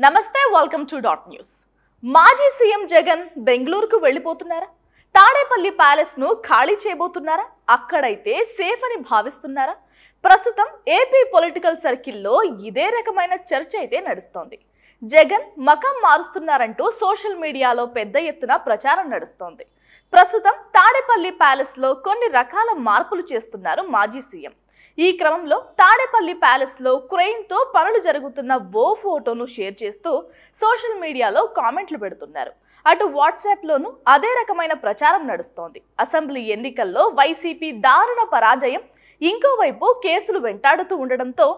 నమస్తే welcome to dot news. మాజీ CM Jagan బెంగళూరుకు వెళ్ళిపోతున్నారా? తాడేపల్లి ప్యాలెస్ ను ఖాళీ చేయబోతున్నారా? అక్కడైతే సేఫ్ అని భావిస్తున్నారా? ప్రస్తుతం ఏపీ పొలిటికల్ సర్కిల్లో ఇదే రకమైన చర్చ అయితే నడుస్తోంది. జగన్ మకం మారుస్తున్నారంటూ సోషల్ మీడియాలో పెద్ద ఎత్తున ప్రచారం నడుస్తోంది. ప్రస్తుతం తాడేపల్లి ప్యాలెస్ లో కొన్ని రకాల మార్పులు చేస్తున్నారు మాజీ సీఎం. ఈ క్రమంలో తాడేపల్లి ప్యాలెస్ లో క్రెయిన్ తో పనులు జరుగుతున్న ఓ ఫోటోను షేర్ చేస్తూ సోషల్ మీడియాలో కామెంట్లు పెడుతున్నారు. అటు వాట్సాప్ లోనూ అదే రకమైన ప్రచారం నడుస్తోంది. అసెంబ్లీ ఎన్నికల్లో వైసీపీ దారుణ పరాజయం, ఇంకోవైపు కేసులు వెంటాడుతూ ఉండడంతో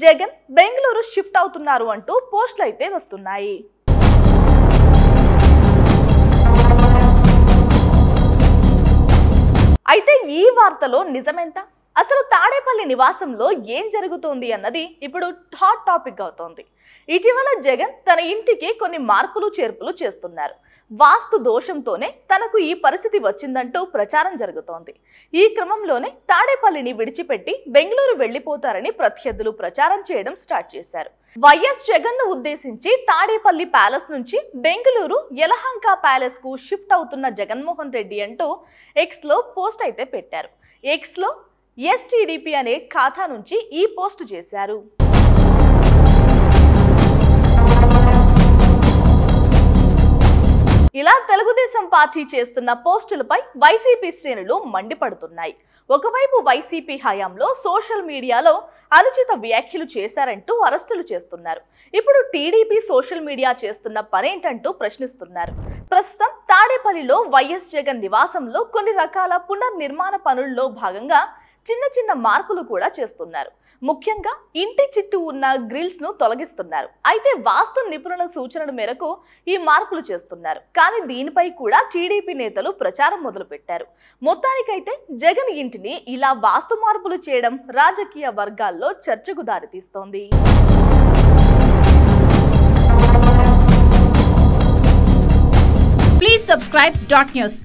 జగన్ బెంగళూరు షిఫ్ట్ అవుతున్నారు అంటూ పోస్టులు అయితే వస్తున్నాయి. అయితే ఈ వార్తలో నిజమెంత? అసలు తాడేపల్లి నివాసంలో ఏం జరుగుతోంది అన్నది ఇప్పుడు హాట్ టాపిక్ అవుతోంది. ఇటీవల జగన్ తన ఇంటికి కొన్ని మార్పులు చేర్పులు చేస్తున్నారు. వాస్తు దోషంతోనే తనకు ఈ పరిస్థితి వచ్చిందంటూ ప్రచారం జరుగుతోంది. ఈ క్రమంలోనే తాడేపల్లిని విడిచిపెట్టి బెంగళూరు వెళ్లిపోతారని ప్రత్యర్థులు ప్రచారం చేయడం స్టార్ట్ చేశారు. వైఎస్ జగన్ ను ఉద్దేశించి తాడేపల్లి ప్యాలెస్ నుంచి బెంగళూరు యలహంక ప్యాలెస్ కు షిఫ్ట్ అవుతున్న జగన్మోహన్ రెడ్డి అంటూ ఎక్స్ లో పోస్ట్ అయితే పెట్టారు. ఎక్స్ లో ఎస్టీడీపీ అనే ఖాతా నుంచి ఈ పోస్ట్ చేశారు. ఇలా తెలుగుదేశం పార్టీ చేస్తున్న పోస్టులపై వైసీపీ శ్రేణులు మండిపడుతున్నాయి. ఒకవైపు వైసీపీ హయాంలో సోషల్ మీడియాలో అనుచిత వ్యాఖ్యలు చేశారంటూ అరెస్టులు చేస్తున్నారు. ఇప్పుడు టీడీపీ సోషల్ మీడియా చేస్తున్న పనేంటంటూ ప్రశ్నిస్తున్నారు. ప్రస్తుతం తాడేపల్లిలో వైఎస్ జగన్ నివాసంలో కొన్ని రకాల పునర్నిర్మాణ పనుల్లో భాగంగా చిన్న చిన్న మార్పులు కూడా చేస్తున్నారు. ముఖ్యంగా ఇంటి చుట్టూ ఉన్న గ్రిల్స్ ను తొలగిస్తున్నారు. అయితే వాస్తు నిపుణుల సూచనల మేరకు ఈ మార్పులు చేస్తున్నారు. కానీ దీనిపై కూడా టీడీపీ నేతలు ప్రచారం మొదలుపెట్టారు. మొత్తానికైతే జగన్ ఇంటిని ఇలా వాస్తు మార్పులు చేయడం రాజకీయ వర్గాల్లో చర్చకు దారితీస్తోంది. Please subscribe Dot News.